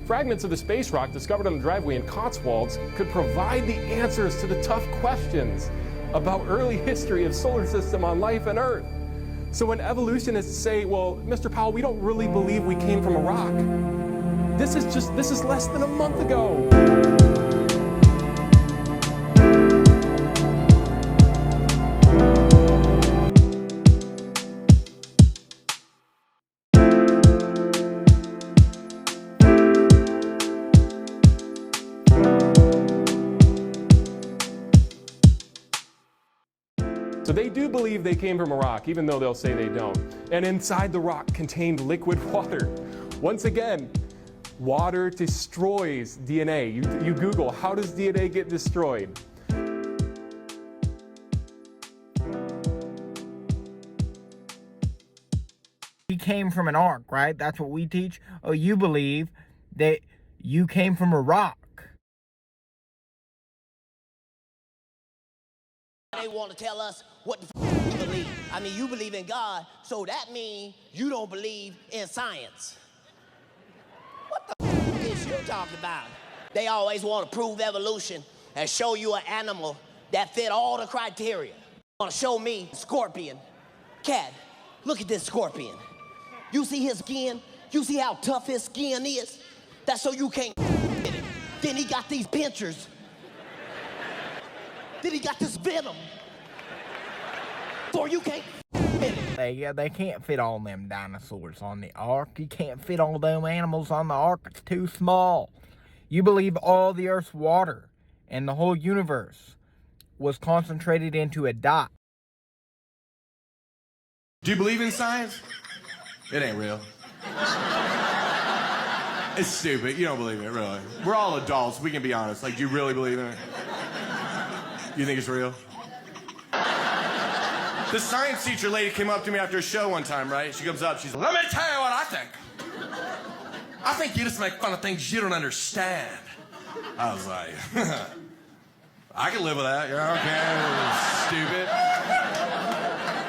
Fragments of the space rock discovered on the driveway in Cotswolds could provide the answers to the tough questions about early history of solar system on life and Earth. So when evolutionists say, well, Mr. Powell, we don't really believe we came from a rock, this is less than a month ago. So they do believe they came from a rock, even though they'll say they don't. And inside the rock contained liquid water. Once again, water destroys DNA. You Google, how does DNA get destroyed? You came from an ark, right? That's what we teach. Oh, you believe that you came from a rock. They want to tell us what the f you believe. I mean, you believe in God, so that means you don't believe in science. What the f is you talking about? They always want to prove evolution and show you an animal that fit all the criteria. Want to show me scorpion. Cat, look at this scorpion. You see his skin? You see how tough his skin is? That's so you can't get it. Then he got these pinchers. Then he got this venom. So you can't They can't fit all them dinosaurs on the ark. You can't fit all them animals on the ark. It's too small. You believe all the Earth's water and the whole universe was concentrated into a dot. Do you believe in science? It ain't real. It's stupid. You don't believe it, really. We're all adults. We can be honest. Like, do you really believe in it? You think it's real? The science teacher lady came up to me after a show one time, right? She comes up, she's like, let me tell you what I think. I think you just make fun of things you don't understand. I was like, I can live with that. Yeah, okay, stupid.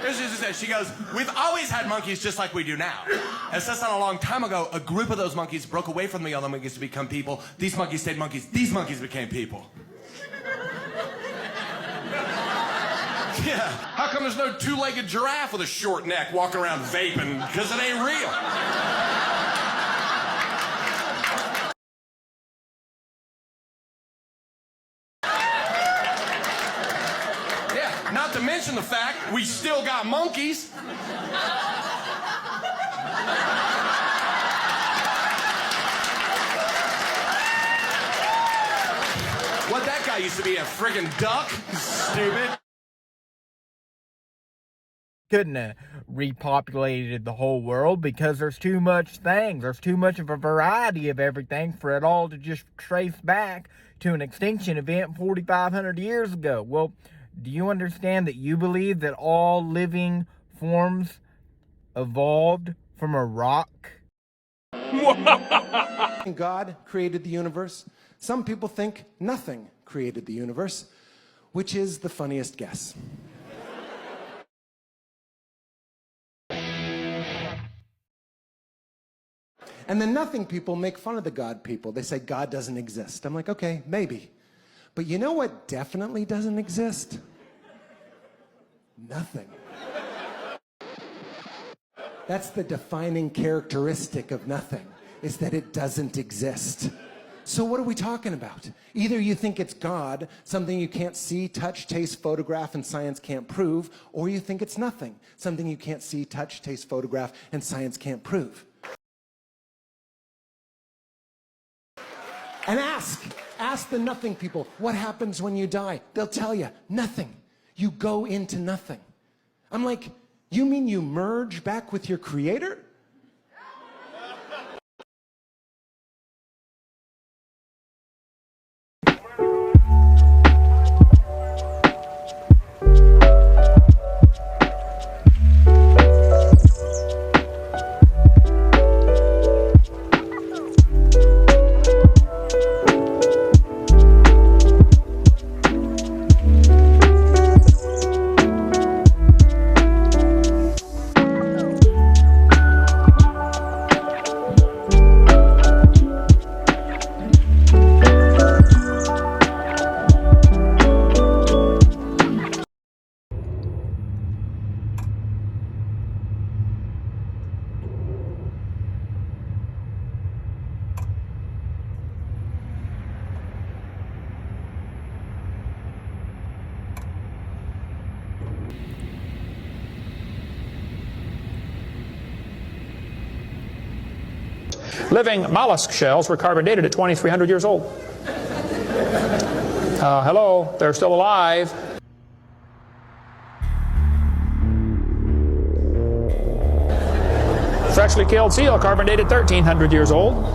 Here's what she said. She goes, we've always had monkeys just like we do now. And since not a long time ago, a group of those monkeys broke away from the other monkeys to become people. These monkeys stayed monkeys. These monkeys became people. Yeah, how come there's no two-legged giraffe with a short neck walking around vaping? Because it ain't real. Yeah, not to mention the fact we still got monkeys. What, that guy used to be a friggin' duck? Stupid. Couldn't have repopulated the whole world because there's too much things. There's too much of a variety of everything for it all to just trace back to an extinction event 4,500 years ago. Well, do you understand that you believe that all living forms evolved from a rock? God created the universe. Some people think nothing created the universe, which is the funniest guess. And the nothing people make fun of the God people. They say God doesn't exist. I'm like, okay, maybe. But you know what definitely doesn't exist? Nothing. That's the defining characteristic of nothing, is that it doesn't exist. So what are we talking about? Either you think it's God, something you can't see, touch, taste, photograph, and science can't prove, or you think it's nothing, something you can't see, touch, taste, photograph, and science can't prove. And ask the nothing people, what happens when you die? They'll tell you, nothing. You go into nothing. I'm like, you mean you merge back with your creator? Living mollusk shells were carbon dated at 2,300 years old. Hello, they're still alive. Freshly killed seal, carbon dated 1,300 years old.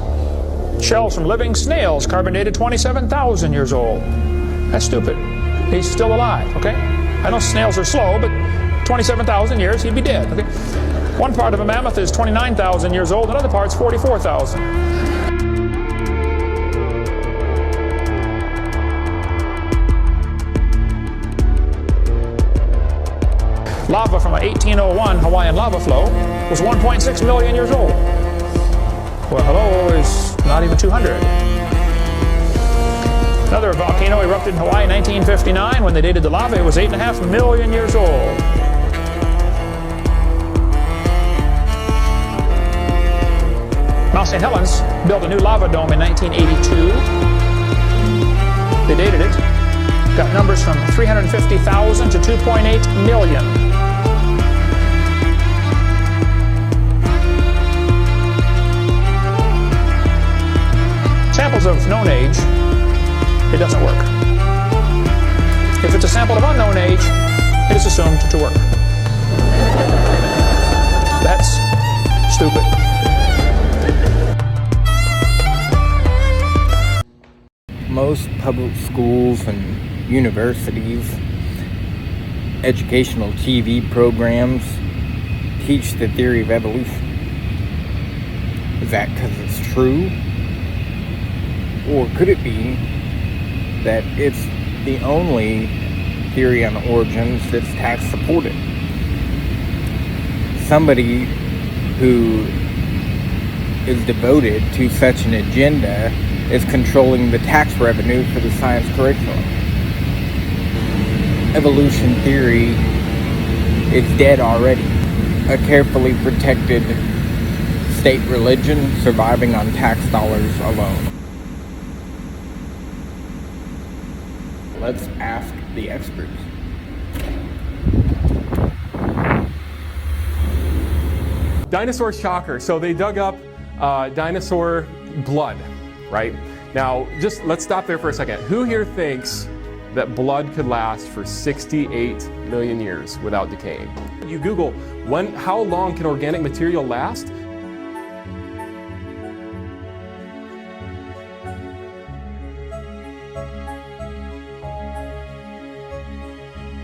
Shells from living snails, carbon dated 27,000 years old. That's stupid. He's still alive, okay? I know snails are slow, but 27,000 years, he'd be dead, okay? One part of a mammoth is 29,000 years old, another part's 44,000. Lava from a 1801 Hawaiian lava flow was 1.6 million years old. Well, hello is not even 200. Another volcano erupted in Hawaii in 1959. When they dated the lava, it was 8.5 million years old. Mount St. Helens built a new lava dome in 1982. They dated it. Got numbers from 350,000 to 2.8 million. Samples of known age, it doesn't work. If it's a sample of unknown age, it is assumed to work. That's stupid. Most public schools and universities, educational TV programs teach the theory of evolution. Is that because it's true? Or could it be that it's the only theory on origins that's tax supported? Somebody who is devoted to such an agenda is controlling the tax revenue for the science curriculum. Evolution theory is dead already. A carefully protected state religion surviving on tax dollars alone. Let's ask the experts. Dinosaur shocker. So they dug up dinosaur blood, right? Now, just let's stop there for a second. Who here thinks that blood could last for 68 million years without decaying? You Google, how long can organic material last?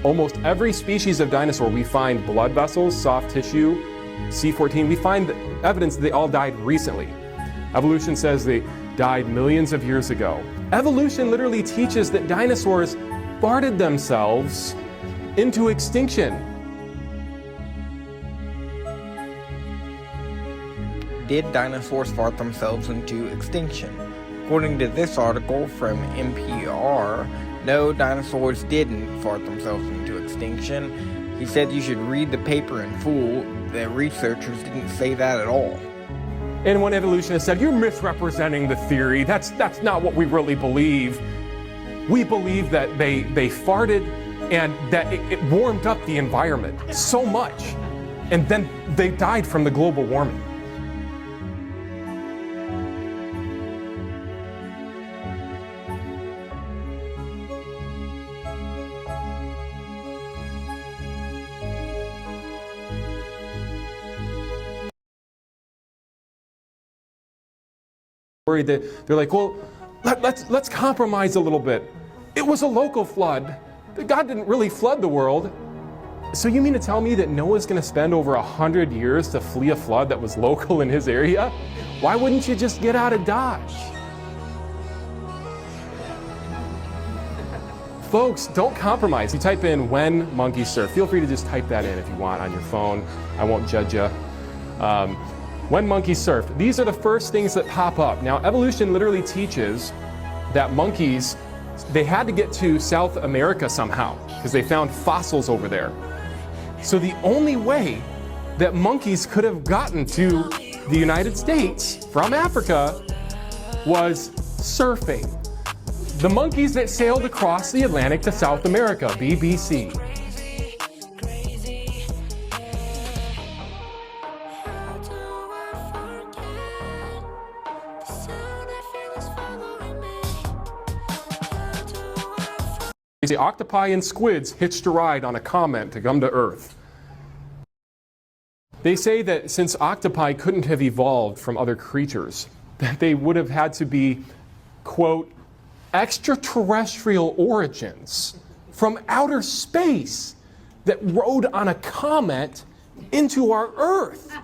Almost every species of dinosaur, we find blood vessels, soft tissue, C14. We find evidence that they all died recently. Evolution says they died millions of years ago. Evolution literally teaches that dinosaurs farted themselves into extinction. Did dinosaurs fart themselves into extinction? According to this article from NPR, no, dinosaurs didn't fart themselves into extinction. He said you should read the paper in full. The researchers didn't say that at all. And one evolutionist said, you're misrepresenting the theory. That's not what we really believe. We believe that they farted and that it warmed up the environment so much. And then they died from the global warming. They're like, well, let's compromise a little bit. It was a local flood. God didn't really flood the world. So you mean to tell me that Noah's going to spend over 100 years to flee a flood that was local in his area? Why wouldn't you just get out of Dodge? Folks, don't compromise. You type in when monkeys surf. Feel free to just type that in if you want on your phone. I won't judge you. When monkeys surfed. These are the first things that pop up. Now, evolution literally teaches that monkeys, they had to get to South America somehow because they found fossils over there. So the only way that monkeys could have gotten to the United States from Africa was surfing. The monkeys that sailed across the Atlantic to South America, BBC. They say octopi and squids hitched a ride on a comet to come to Earth. They say that since octopi couldn't have evolved from other creatures, that they would have had to be, quote, extraterrestrial origins from outer space that rode on a comet into our Earth.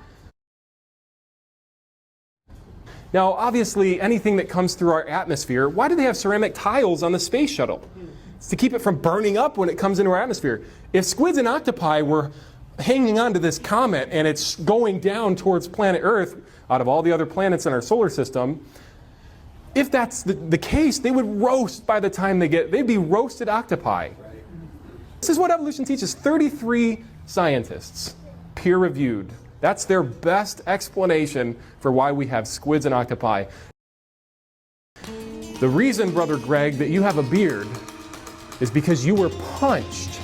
Now, obviously, anything that comes through our atmosphere, why do they have ceramic tiles on the space shuttle? It's to keep it from burning up when it comes into our atmosphere. If squids and octopi were hanging on to this comet and it's going down towards planet Earth out of all the other planets in our solar system, if that's the case, they would roast by the time they'd be roasted octopi. This is what evolution teaches. 33 scientists, peer-reviewed. That's their best explanation for why we have squids and octopi. The reason, Brother Greg, that you have a beard is because you were punched.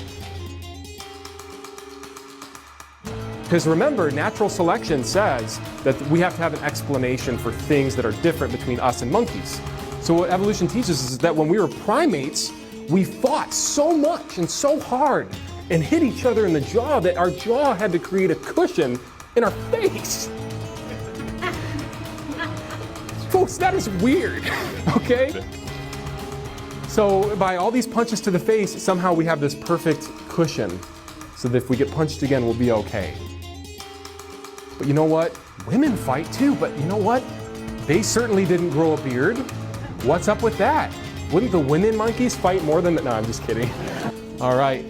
Because remember, natural selection says that we have to have an explanation for things that are different between us and monkeys. So what evolution teaches us is that when we were primates, we fought so much and so hard and hit each other in the jaw that our jaw had to create a cushion in our face. Folks, that is weird, okay? So by all these punches to the face, somehow we have this perfect cushion so that if we get punched again, we'll be okay. But you know what? Women fight too, but you know what? They certainly didn't grow a beard. What's up with that? Wouldn't the women monkeys fight more than the... No, I'm just kidding. All right.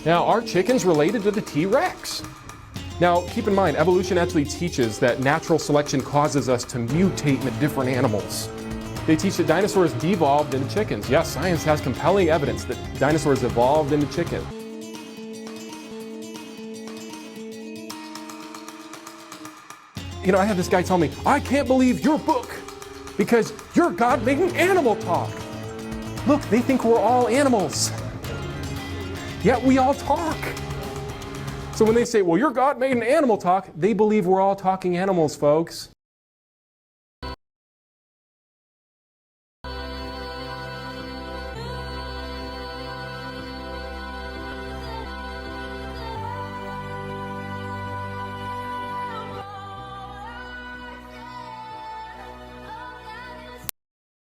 Now, are chickens related to the T-Rex? Now, keep in mind, evolution actually teaches that natural selection causes us to mutate into different animals. They teach that dinosaurs devolved into chickens. Yes, science has compelling evidence that dinosaurs evolved into chickens. You know, I had this guy tell me, I can't believe your book because your God made an animal talk. Look, they think we're all animals. Yet we all talk. So when they say, well, your God made an animal talk, they believe we're all talking animals, folks.